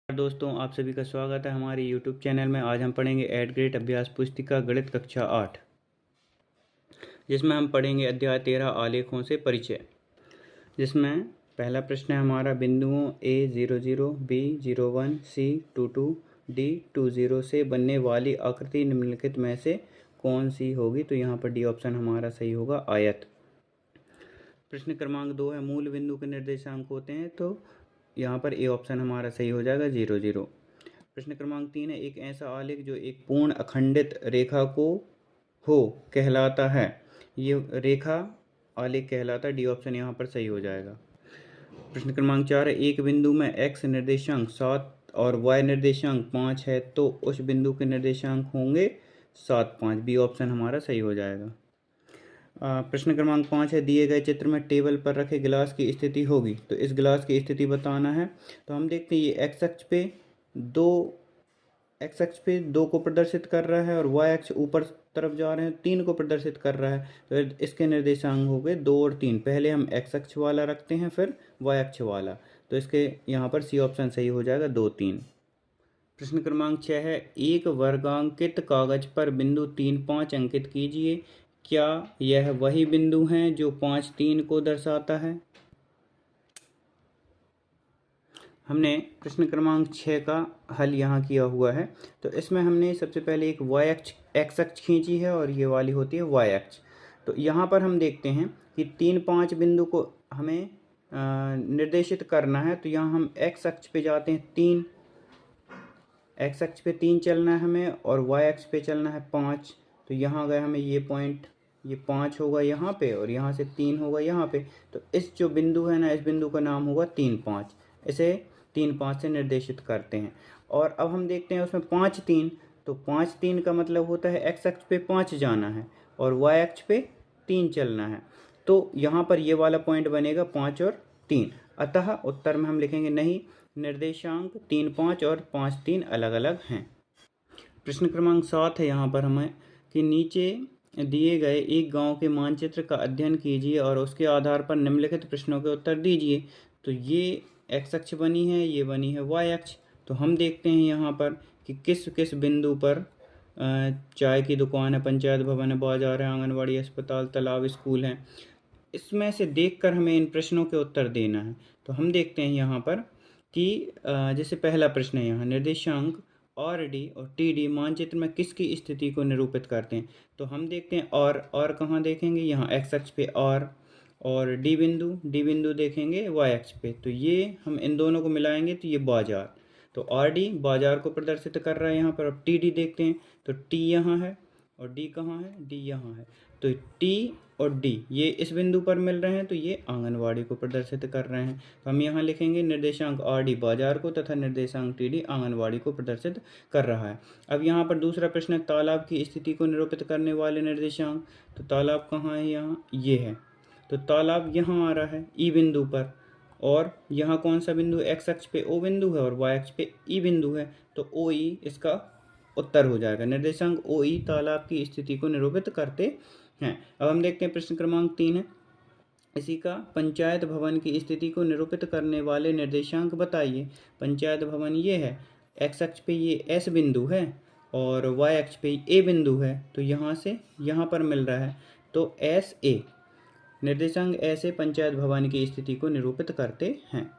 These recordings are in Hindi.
दोस्तों, आप सभी का स्वागत है हमारे YouTube चैनल में। आज हम पढ़ेंगे 8th ग्रेड अभ्यास पुस्तिका गणित कक्षा 8, जिसमें हम पढ़ेंगे अध्याय 13 आलेखों से परिचय। जिसमें पहला प्रश्न है हमारा, बिंदुओं A00, B01, C22, D20 से बनने वाली आकृति निम्नलिखित में से कौन सी होगी? तो यहाँ पर डी ऑप्शन हमारा सही होगा, आयत। प्रश्न क्रमांक 2 है, मूल बिंदु के निर्देशांक होते हैं, तो यहाँ पर ए ऑप्शन हमारा सही हो जाएगा, 00। प्रश्न क्रमांक 3 है, एक ऐसा आलेख जो एक पूर्ण अखंडित रेखा को हो कहलाता है। ये रेखा आलेख कहलाता है, डी ऑप्शन यहाँ पर सही हो जाएगा। प्रश्न क्रमांक 4 है, एक बिंदु में x निर्देशांक 7 और y निर्देशांक 5 है, तो उस बिंदु के निर्देशांक होंगे 7, 5। बी ऑप्शन हमारा सही हो जाएगा। प्रश्न क्रमांक 5 है, दिए गए चित्र में टेबल पर रखे गिलास की स्थिति होगी, तो इस गिलास की स्थिति बताना है। तो हम देखते हैं ये एक्स अक्ष पे दो को प्रदर्शित कर रहा है और वाई अक्ष ऊपर तरफ जा रहे हैं 3 को प्रदर्शित कर रहा है। तो इसके निर्देशांक हो गए 2 और 3। पहले हम एक्स अक्ष वाला रखते हैं, फिर वाई अक्ष वाला, तो इसके यहाँ पर सी ऑप्शन सही हो जाएगा, 2, 3। प्रश्न क्रमांक 6 है, एक वर्गांकित कागज पर बिंदु 3, 5 अंकित कीजिए। क्या यह वही बिंदु हैं जो 5, 3 को दर्शाता है? हमने प्रश्न क्रमांक 6 का हल यहाँ किया हुआ है। तो इसमें हमने सबसे पहले एक वाई अक्ष एक्स अक्ष खींची है और ये वाली होती है वाई अक्ष। तो यहाँ पर हम देखते हैं कि 3, 5 बिंदु को हमें निर्देशित करना है। तो यहाँ हम एक्स अक्ष पे जाते हैं, 3 एक्स अक्ष पे 3 चलना है हमें और वाई अक्ष पे चलना है 5। तो यहाँ गए हमें ये पॉइंट, ये 5 होगा यहाँ पे और यहाँ से 3 होगा यहाँ पे। तो इस जो बिंदु है ना, इस बिंदु का नाम होगा 3, 5। इसे 3, 5 से निर्देशित करते हैं। और अब हम देखते हैं उसमें 5, 3। तो 5, 3 का मतलब होता है एक्स अक्ष पे 5 जाना है और वाई अक्ष पे 3 चलना है। तो यहाँ पर ये वाला पॉइंट बनेगा 5 और 3। अतः उत्तर में हम लिखेंगे नहीं, निर्देशांक 3, 5 और 5, 3 अलग अलग हैं। प्रश्न क्रमांक 7 है यहाँ पर हमें कि नीचे दिए गए एक गांव के मानचित्र का अध्ययन कीजिए और उसके आधार पर निम्नलिखित प्रश्नों के उत्तर दीजिए। तो ये एक्स अक्ष बनी है, ये बनी है वाई अक्ष। तो हम देखते हैं यहाँ पर कि किस किस बिंदु पर चाय की दुकान है, पंचायत भवन है, बाजार है, आंगनबाड़ी, अस्पताल, तालाब, स्कूल है। इसमें से देखकर हमें इन प्रश्नों के उत्तर देना है। तो हम देखते हैं यहाँ पर कि जैसे पहला प्रश्न है, यहाँ निर्देशांक और डी और टी डी मानचित्र में किसकी स्थिति को निरूपित करते हैं। तो हम देखते हैं और कहाँ देखेंगे, यहाँ एक्स अक्ष पे और डी बिंदु देखेंगे वाई अक्ष पे। तो ये हम इन दोनों को मिलाएंगे तो ये बाजार, तो आर डी बाजार को प्रदर्शित कर रहा है यहाँ पर। अब टी डी देखते हैं, तो टी यहाँ है और डी कहाँ है, डी यहाँ है। तो टी और डी ये इस बिंदु पर मिल रहे हैं, तो ये आंगनवाड़ी को प्रदर्शित कर रहे हैं। तो हम यहाँ लिखेंगे निर्देशांक आर डी बाजार को तथा निर्देशांक टी डी आंगनवाड़ी को प्रदर्शित कर रहा है। अब यहाँ पर दूसरा प्रश्न है, तालाब की स्थिति को निरूपित करने वाले निर्देशांक। तो तालाब कहाँ है, यहाँ ये है। तो तालाब यहाँ आ रहा है ई बिंदु पर, और यहाँ कौन सा बिंदु, एक्स अक्ष पे ओ बिंदु है और वाई अक्ष पे ई बिंदु है। तो ओ ई इसका उत्तर हो जाएगा। निर्देशांक ओ ई तालाब की स्थिति को निरूपित करते हैं। अब हम देखते हैं प्रश्न क्रमांक 3 है, इसी का पंचायत भवन की स्थिति को निरूपित करने वाले निर्देशांक बताइए। पंचायत भवन ये है, एक्स अक्ष पे ये एस बिंदु है और वाई अक्ष पे ए बिंदु है। तो यहाँ से यहाँ पर मिल रहा है, तो एस ए निर्देशांक ऐसे पंचायत भवन की स्थिति को निरूपित करते हैं।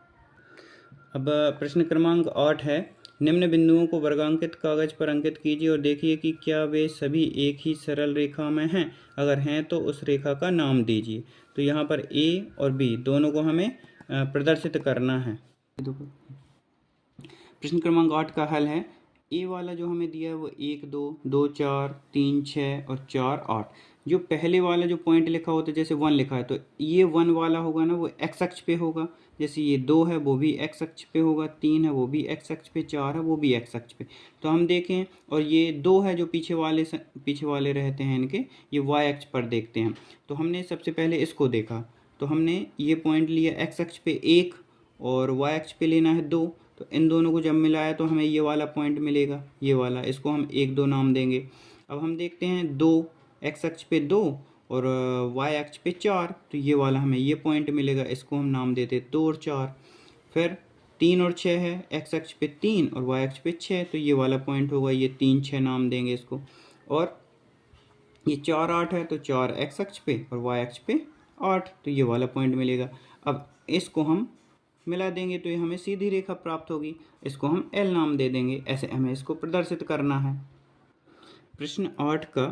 अब प्रश्न क्रमांक 8 है, निम्न बिंदुओं को वर्गांकित कागज पर अंकित कीजिए और देखिए कि क्या वे सभी एक ही सरल रेखा में हैं। अगर हैं तो उस रेखा का नाम दीजिए। तो यहाँ पर ए और बी दोनों को हमें प्रदर्शित करना है। प्रश्न क्रमांक 8 का हल है, ए वाला जो हमें दिया है वो 1, 2, 2, 4, 3, 6 और 4, 8। जो पहले वाला जो पॉइंट लिखा होता है, जैसे 1 लिखा है, तो ये 1 वाला होगा ना, वो एक्स अक्ष पे होगा। जैसे ये 2 है वो भी एक्स अक्ष पे होगा, 3 है वो भी एक्स अक्ष पे, 4 है वो भी एक्स अक्ष पे। तो हम देखें, और ये 2 है जो पीछे वाले रहते हैं इनके, ये वाई अक्ष पर देखते हैं। तो हमने सबसे पहले इसको देखा, तो हमने ये पॉइंट लिया एक्स अक्ष पे 1 और वाई अक्ष पे लेना है 2। तो इन दोनों को जब मिलाया तो हमें ये वाला पॉइंट मिलेगा, ये वाला, इसको हम 1, 2 नाम देंगे। अब हम देखते हैं 2 एक्स अक्ष पे 2 और वाई अक्ष पे 4, तो ये वाला हमें ये पॉइंट मिलेगा, इसको हम नाम देते 2 और 4। फिर 3 और 6 है, एक्स अक्ष पे 3 और वाई अक्ष पे 6, तो ये वाला पॉइंट होगा, ये 3 6 नाम देंगे इसको। और ये 4 8 है, तो 4 एक्स अक्ष पे और वाई अक्ष पे 8, तो ये वाला पॉइंट मिलेगा। अब इसको हम मिला देंगे तो ये हमें सीधी रेखा प्राप्त होगी, इसको हम एल नाम दे देंगे। ऐसे हमें इसको प्रदर्शित करना है। प्रश्न 8 का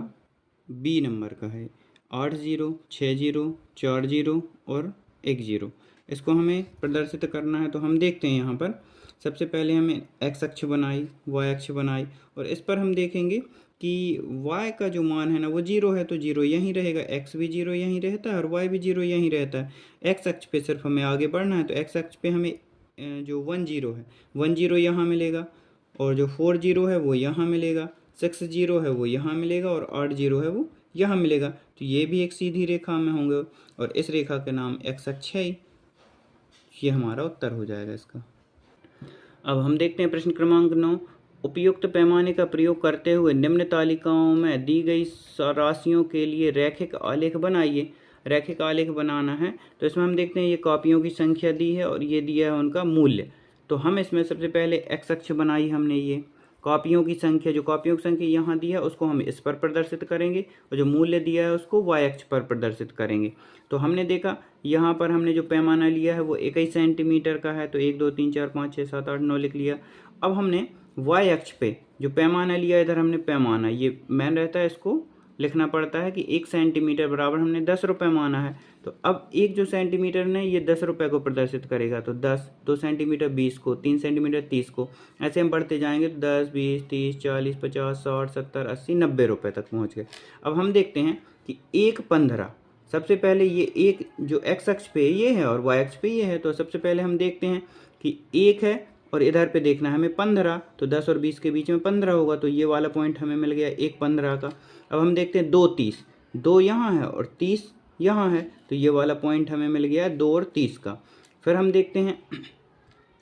बी नंबर का है, 8 0 6 0 4 0 और 1 0, इसको हमें प्रदर्शित करना है। तो हम देखते हैं यहाँ पर सबसे पहले हमें एक्स अक्ष बनाई, वाई अक्ष बनाई, और इस पर हम देखेंगे कि y का जो मान है ना वो 0 है, तो 0 यहीं रहेगा, x भी 0 यहीं रहता है और y भी 0 यहीं रहता है। x अक्ष पे सिर्फ हमें आगे बढ़ना है, तो x अक्ष पे हमें जो 1 0 है 1 0 यहाँ मिलेगा, और जो 4 0 है वो यहाँ मिलेगा, 6 0 है वो यहाँ मिलेगा, और 8 0 है वो यहाँ मिलेगा। तो ये भी एक सीधी रेखा में होंगे, और इस रेखा का नाम x अक्ष है। ये हमारा उत्तर हो जाएगा इसका। अब हम देखते हैं प्रश्न क्रमांक 9, उपयुक्त पैमाने का प्रयोग करते हुए निम्न तालिकाओं में दी गई राशियों के लिए रैखिक आलेख बनाइए। रैखिक आलेख बनाना है, तो इसमें हम देखते हैं ये कॉपियों की संख्या दी है और ये दिया है उनका मूल्य। तो हम इसमें सबसे पहले एक्स अक्ष बनाई हमने, ये कॉपियों की संख्या, जो कॉपियों की संख्या यहाँ दी है उसको हम इस पर प्रदर्शित करेंगे, और जो मूल्य दिया है उसको वाई अक्ष पर प्रदर्शित करेंगे। तो हमने देखा यहाँ पर हमने जो पैमाना लिया है वो 21 सेंटीमीटर का है, तो 1 2 3 4 5 6 7 8 9 लिख लिया। अब हमने वाई अक्ष पे जो पैमाना लिया, इधर हमने पैमाना, ये मैन रहता है, इसको लिखना पड़ता है कि 1 सेंटीमीटर बराबर हमने 10 रुपये माना है। तो अब एक जो सेंटीमीटर ने ये 10 रुपये को प्रदर्शित करेगा, तो 10, 2 सेंटीमीटर 20 को, 3 सेंटीमीटर 30 को, ऐसे हम बढ़ते जाएंगे तो 10 20 30 40 50 60 70 80 90 रुपये तक पहुँच गए। अब हम देखते हैं कि 1 15, सबसे पहले ये एक जो एक्स अक्ष पे ये है और वाई अक्ष पे ये है, तो सबसे पहले हम देखते हैं कि 1 है और इधर पे देखना है हमें 15, तो 10 और 20 के बीच में 15 होगा, तो ये वाला पॉइंट हमें मिल गया 1 15 का। अब हम देखते हैं 2 30, 2 यहाँ है और 30 यहाँ है, तो ये वाला पॉइंट हमें मिल गया 2 और 30 का। फिर हम देखते हैं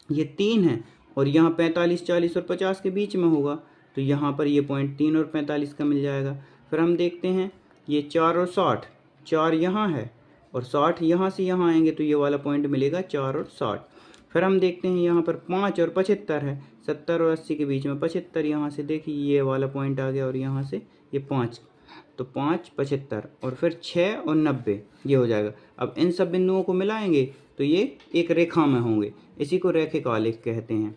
ये 3 है और यहाँ 45 40 और 50 के बीच में होगा, तो यहाँ पर ये पॉइंट 3 और 45 का मिल जाएगा। फिर हम देखते हैं ये 4 और 60, 4 यहाँ है और 60 यहाँ से यहाँ आएंगे, तो ये वाला पॉइंट मिलेगा 4 और 60। फिर हम देखते हैं यहाँ पर 5 और 75 है, 70 और 80 के बीच में 75, यहाँ से देखिए ये वाला पॉइंट आ गया और यहाँ से ये 5, तो 5 75, और फिर 6 और 90 ये हो जाएगा। अब इन सब बिंदुओं को मिलाएंगे तो ये एक रेखा में होंगे, इसी को रैखिक आलेख कहते हैं।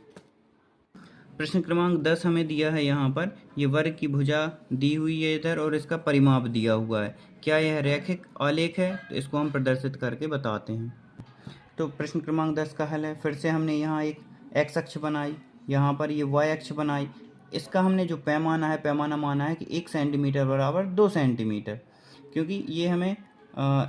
प्रश्न क्रमांक 10 हमें दिया है यहाँ पर, ये वर्ग की भुजा दी हुई है इधर और इसका परिमाप दिया हुआ है। क्या यह रैखिक आलेख है? तो इसको हम प्रदर्शित करके बताते हैं। तो प्रश्न क्रमांक 10 का हल है, फिर से हमने यहाँ एक एक्स अक्ष बनाई, यहाँ पर ये वाई अक्ष बनाई, इसका हमने जो पैमाना है, पैमाना माना है कि 1 सेंटीमीटर बराबर 2 सेंटीमीटर, क्योंकि ये हमें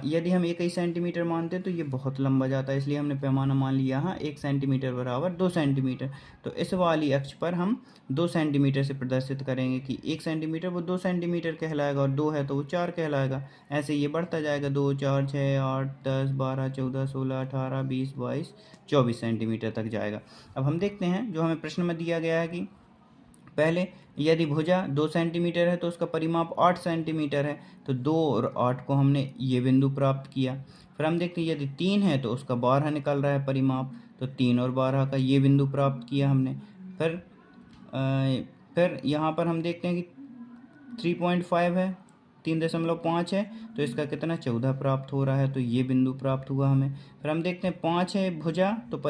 यदि हम 1 सेंटीमीटर मानते हैं तो ये बहुत लंबा जाता है, इसलिए हमने पैमाना मान लिया यहाँ 1 सेंटीमीटर बराबर 2 सेंटीमीटर। तो इस वाली अक्ष पर हम 2 सेंटीमीटर से प्रदर्शित करेंगे कि 1 सेंटीमीटर वो 2 सेंटीमीटर कहलाएगा, और 2 है तो वो 4 कहलाएगा। ऐसे ये बढ़ता जाएगा, 2 4 6 8 10 12 14 16 18 20 22 24 सेंटीमीटर तक जाएगा। अब हम देखते हैं जो हमें प्रश्न में दिया गया है कि पहले यदि भुजा 2 सेंटीमीटर है तो उसका परिमाप 8 सेंटीमीटर है, तो 2 और 8 को हमने ये बिंदु प्राप्त किया। फिर हम देखते हैं यदि 3 है तो उसका 12 निकल रहा है परिमाप, तो 3 और 12 का ये बिंदु प्राप्त किया हमने। फिर यहाँ पर हम देखते हैं कि 3.5 है, 3.5 है, तो इसका कितना 14 प्राप्त हो रहा है, तो ये बिंदु प्राप्त हुआ हमें। फिर हम देखते हैं 5 है भुजा, तो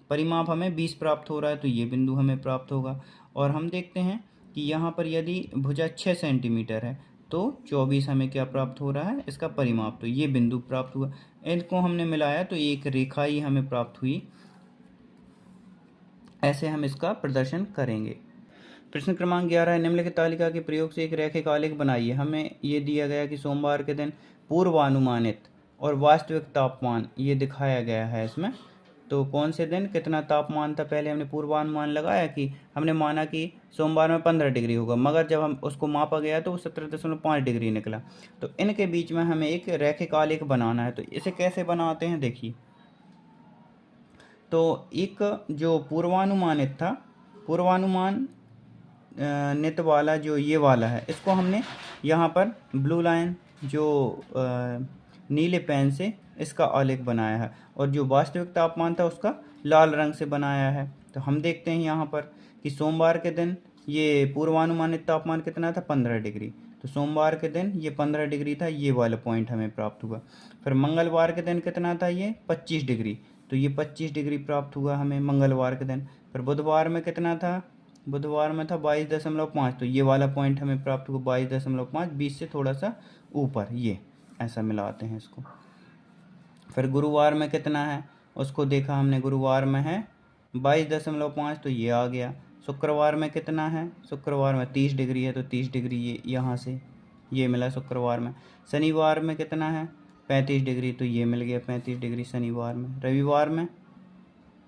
परिमाप हमें 20 प्राप्त हो रहा है, तो ये बिंदु हमें प्राप्त होगा। और हम देखते हैं कि यहाँ पर यदि भुजा 6 सेंटीमीटर है तो 24 हमें क्या प्राप्त हो रहा है, इसका परिमाप, तो ये बिंदु प्राप्त हुआ। इनको हमने मिलाया तो एक रेखा ही हमें प्राप्त हुई। ऐसे हम इसका प्रदर्शन करेंगे। प्रश्न क्रमांक 11 निम्नलिखित तालिका के प्रयोग से एक रैखिक आलेख बनाइए। हमें ये दिया गया कि सोमवार के दिन पूर्वानुमानित और वास्तविक तापमान ये दिखाया गया है इसमें। तो कौन से दिन कितना तापमान था, पहले हमने पूर्वानुमान लगाया कि हमने माना कि सोमवार में 15 डिग्री होगा, मगर जब हम उसको मापा गया तो वो 17.5 डिग्री निकला। तो इनके बीच में हमें एक रैखिक आलेख बनाना है। तो इसे कैसे बनाते हैं देखिए। तो एक जो पूर्वानुमानित था, पूर्वानुमान नित वाला जो ये वाला है, इसको हमने यहाँ पर ब्लू लाइन जो नीले पेन से इसका आलेख बनाया है, और जो वास्तविक तापमान था उसका लाल रंग से बनाया है। तो हम देखते हैं यहाँ पर कि सोमवार के दिन ये पूर्वानुमानित तापमान कितना था, 15 डिग्री। तो सोमवार के दिन ये 15 डिग्री था, ये वाला पॉइंट हमें प्राप्त हुआ। फिर मंगलवार के दिन कितना था, ये 25 डिग्री। तो ये 25 डिग्री प्राप्त हुआ हमें मंगलवार के दिन। फिर बुधवार में कितना था, बुधवार में था 22.5। तो ये वाला पॉइंट हमें प्राप्त हुआ 22.5, 20 से थोड़ा सा ऊपर, ये ऐसा मिलाते हैं इसको। फिर गुरुवार में कितना है उसको देखा हमने, गुरुवार में है 22.5, तो ये आ गया। शुक्रवार में कितना है, शुक्रवार में 30 डिग्री है, तो 30 डिग्री ये यहाँ से ये मिला शुक्रवार में। शनिवार में कितना है, 35 डिग्री, तो ये मिल गया 35 डिग्री शनिवार में। रविवार में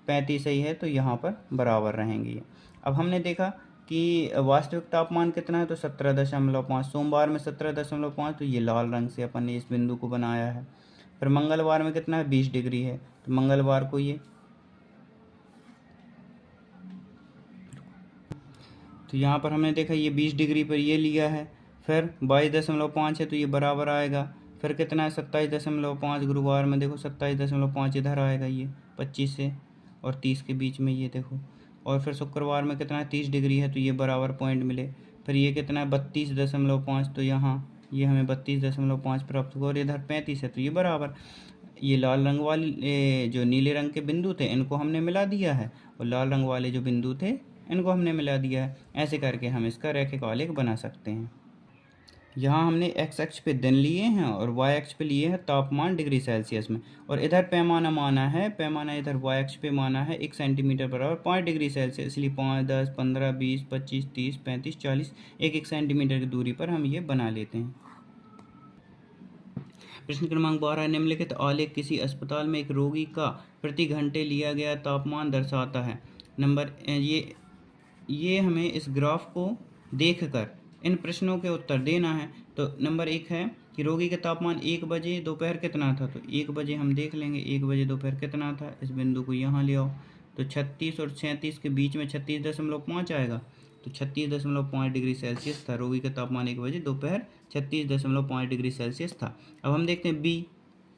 35 ही है, तो यहाँ पर बराबर रहेंगे ये। अब हमने देखा कि वास्तविक तापमान कितना है, तो 17.5। सोमवार में 17.5, तो ये लाल रंग से अपन ने इस बिंदु को बनाया है। फिर मंगलवार में कितना है, 20 डिग्री है, तो मंगलवार को ये, तो यहाँ पर हमने देखा ये 20 डिग्री पर ये लिया है। फिर 22.5 है, तो ये बराबर आएगा। फिर कितना है, 27.5 गुरुवार में, देखो 27.5 इधर आएगा, ये 25 से और 30 के बीच में, ये देखो। और फिर शुक्रवार में कितना है, 30 डिग्री है, तो ये बराबर पॉइंट मिले। फिर ये कितना है, 32.5, तो यहाँ ये हमें 32.5 प्राप्त हुआ। और इधर 35 है, तो ये बराबर। ये लाल रंग वाले जो नीले रंग के बिंदु थे इनको हमने मिला दिया है, और लाल रंग वाले जो बिंदु थे इनको हमने मिला दिया है। ऐसे करके हम इसका रैखिक आलेख बना सकते हैं। यहाँ हमने एक्स अक्ष पे दिन लिए हैं और वाई अक्ष पे लिए हैं तापमान डिग्री सेल्सियस में, और इधर पैमाना माना है, पैमाना इधर वाई अक्ष पे माना है 1 सेंटीमीटर बराबर 5 डिग्री सेल्सियस, इसलिए 5, 10, 15, 20, 25, 30, 35, 40 1 सेंटीमीटर की दूरी पर हम ये बना लेते हैं। प्रश्न क्रमांक 12, निम्नलिखित आलेख किसी अस्पताल में एक रोगी का प्रति घंटे लिया गया तापमान दर्शाता है। नंबर ये हमें इस ग्राफ को देखकर इन प्रश्नों के उत्तर देना है। तो नंबर 1 है कि रोगी का तापमान 1 बजे दोपहर कितना था, तो 1 बजे हम देख लेंगे 1 बजे दोपहर कितना था। इस बिंदु को यहाँ ले आओ, तो 36 और 37 के बीच में 36.5 आएगा, तो 36.5 डिग्री सेल्सियस था। रोगी का तापमान 1 बजे दोपहर 36.5 डिग्री सेल्सियस था। अब हम देखते हैं बी,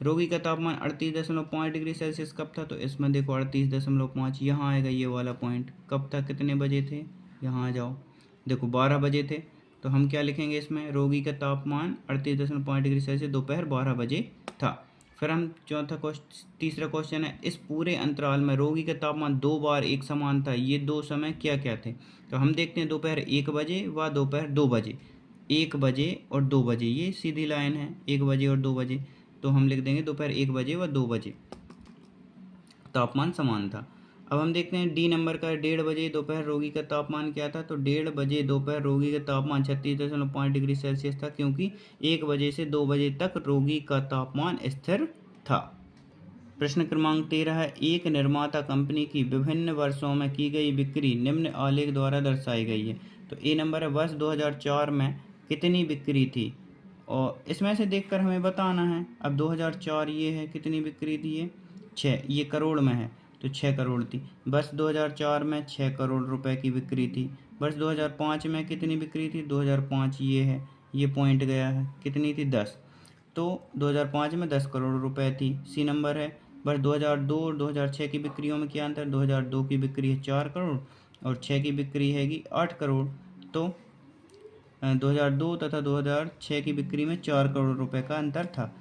रोगी का तापमान 38.5 डिग्री सेल्सियस कब था, तो इसमें देखो 38.5 यहाँ आएगा, ये वाला पॉइंट कब था, कितने बजे थे, यहाँ आ जाओ, देखो 12 बजे थे। तो हम क्या लिखेंगे इसमें, रोगी का तापमान 38.5 डिग्री सेल्सियस दोपहर 12 बजे था। फिर हम तीसरा क्वेश्चन है, इस पूरे अंतराल में रोगी का तापमान 2 बार एक समान था, ये 2 समय क्या क्या थे। तो हम देखते हैं दोपहर 1 बजे व दोपहर 2 बजे, 1 बजे और 2 बजे, ये सीधी लाइन है, 1 बजे और 2 बजे, तो हम लिख देंगे दोपहर 1 बजे व 2 बजे तापमान समान था। अब हम देखते हैं डी नंबर का, 1:30 बजे दोपहर रोगी का तापमान क्या था, तो 1:30 बजे दोपहर रोगी का तापमान 36.5 डिग्री सेल्सियस था, क्योंकि 1 बजे से 2 बजे तक रोगी का तापमान स्थिर था। प्रश्न क्रमांक 13 है, एक निर्माता कंपनी की विभिन्न वर्षों में की गई बिक्री निम्न आलेख द्वारा दर्शाई गई है। तो ए नंबर है, वर्ष 2004 में कितनी बिक्री थी, और इसमें से देखकर हमें बताना है। अब 2004 ये है, कितनी बिक्री थी, ये 6, ये करोड़ में है, तो 6 करोड़ थी। वर्ष 2004 में 6 करोड़ रुपए की बिक्री थी। वर्ष 2005 में कितनी बिक्री थी, 2005 ये है, ये पॉइंट गया है, कितनी थी, 10, तो 2005 में 10 करोड़ रुपए थी। सी नंबर है, वर्ष 2002 और 2006 की बिक्रियों में क्या अंतर, 2002 की बिक्री है 4 करोड़ और 6 की बिक्री हैगी 8 करोड़, तो 2002 तथा 2006 की बिक्री में 4 करोड़ रुपए का अंतर था।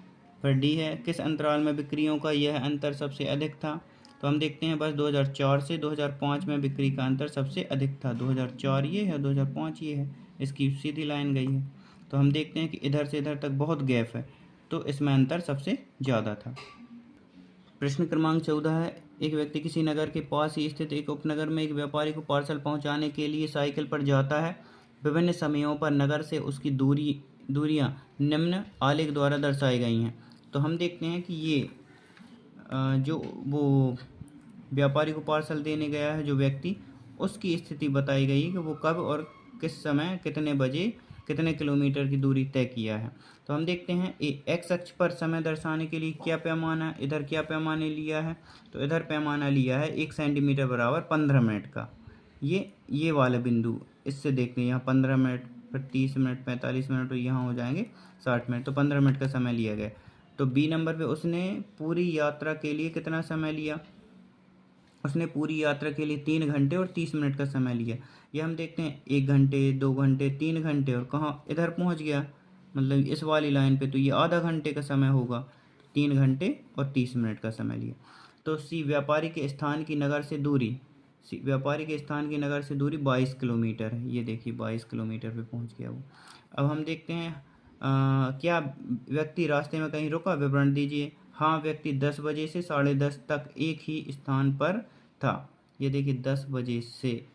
फिर डी है, किस अंतराल में बिक्रियों का यह अंतर सबसे अधिक था। तो हम देखते हैं वर्ष 2004 से 2005 में बिक्री का अंतर सबसे अधिक था। 2004 ये है, 2005 ये है, इसकी सीधी लाइन गई है। तो हम देखते हैं कि इधर से इधर तक बहुत गैप है, तो इसमें अंतर सबसे ज़्यादा था। प्रश्न क्रमांक 14 है, एक व्यक्ति किसी नगर के पास ही स्थित एक उपनगर में एक व्यापारी को पार्सल पहुंचाने के लिए साइकिल पर जाता है। विभिन्न समयों पर नगर से उसकी दूरियां निम्न आलेख द्वारा दर्शाई गई हैं। तो हम देखते हैं कि ये जो वो व्यापारी को पार्सल देने गया है जो व्यक्ति, उसकी स्थिति बताई गई है कि वो कब और किस समय कितने बजे कितने किलोमीटर की दूरी तय किया है। तो हम देखते हैं एक्स अक्ष पर समय दर्शाने के लिए क्या पैमाना, इधर क्या पैमाने लिया है, तो इधर पैमाना लिया है 1 सेंटीमीटर बराबर 15 मिनट का। ये वाला बिंदु, इससे देखते हैं यहाँ 15 मिनट, फिर 30 मिनट, 45 मिनट, और यहाँ हो जाएंगे 60 मिनट, तो 15 मिनट का समय लिया गया। तो बी नंबर पे उसने पूरी यात्रा के लिए कितना समय लिया, उसने पूरी यात्रा के लिए 3 घंटे और 30 मिनट का समय लिया। ये हम देखते हैं 1 घंटे, 2 घंटे, 3 घंटे और कहाँ इधर पहुँच गया, मतलब इस वाली लाइन पे, तो ये आधा घंटे का समय होगा। 3 घंटे और 30 मिनट का समय लिया। तो सी व्यापारी के स्थान की नगर से दूरी, व्यापारी के स्थान की नगर से दूरी 22 किलोमीटर है। ये देखिए 22 किलोमीटर पे पहुंच गया वो। अब हम देखते हैं क्या व्यक्ति रास्ते में कहीं रुका, विवरण दीजिए। हाँ, व्यक्ति 10 बजे से 10:30 तक एक ही स्थान पर था। ये देखिए 10 बजे से ये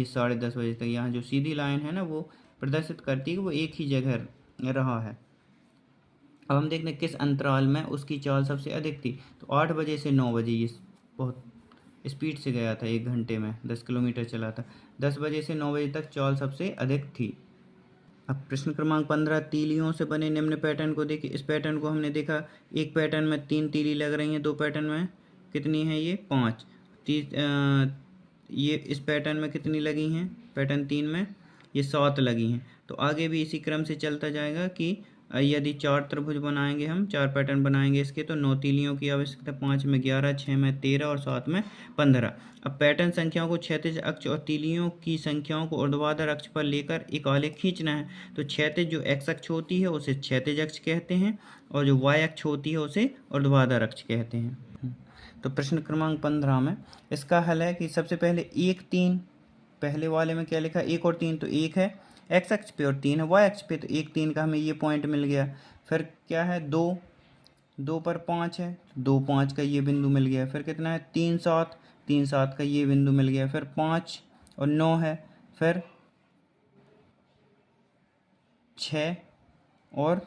10:30 बजे तक, यहाँ जो सीधी लाइन है ना वो प्रदर्शित करती है कि वो एक ही जगह रहा है। अब हम देखते हैं किस अंतराल में उसकी चाल सबसे अधिक थी। तो 8 बजे से 9 बजे ये बहुत स्पीड से गया था, 1 घंटे में 10 किलोमीटर चला था। 10 बजे से 9 बजे तक चाल सबसे अधिक थी। अब प्रश्न क्रमांक 15, तीलियों से बने निम्न पैटर्न को देखिए। इस पैटर्न को हमने देखा, एक पैटर्न में 3 तीली लग रही हैं, 2 पैटर्न में कितनी है ये 5। ये इस पैटर्न में कितनी लगी हैं, पैटर्न 3 में ये 7 लगी हैं। तो आगे भी इसी क्रम से चलता जाएगा कि यदि 4 त्रिभुज बनाएंगे, हम 4 पैटर्न बनाएंगे इसके, तो 9 तीलियों की आवश्यकता, 5 में 11, 6 में 13 और 7 में 15। अब पैटर्न संख्याओं को क्षैतिज अक्ष और तीलियों की संख्याओं को ऊर्ध्वाधर अक्ष पर लेकर एक आलेख खींचना है। तो क्षैतिज जो एक्स अक्ष होती है उसे क्षैतिज अक्ष कहते हैं और जो वाई अक्ष होती है उसे ऊर्ध्वाधर अक्ष कहते हैं। तो प्रश्न क्रमांक 15 में इसका हल है कि सबसे पहले 1, 3, पहले वाले में क्या लिखा, 1 और 3, तो 1 है एक्स अक्ष पे और 3 है वाई अक्ष पे, तो 1, 3 का हमें ये पॉइंट मिल गया। फिर क्या है 2 पर 5 है, 2, 5 का ये बिंदु मिल गया। फिर कितना है 3, 7 का ये बिंदु मिल गया। फिर 5 और 9 है, फिर 6 और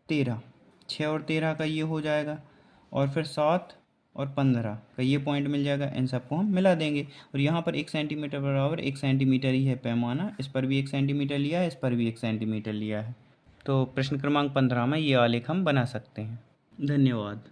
13 का ये हो जाएगा, और फिर 7 और 15 का ये पॉइंट मिल जाएगा। इन सबको हम मिला देंगे और यहाँ पर 1 सेंटीमीटर बराबर 1 सेंटीमीटर ही है पैमाना। इस पर भी 1 सेंटीमीटर लिया है, इस पर भी 1 सेंटीमीटर लिया है। तो प्रश्न क्रमांक 15 में ये आलेख हम बना सकते हैं। धन्यवाद।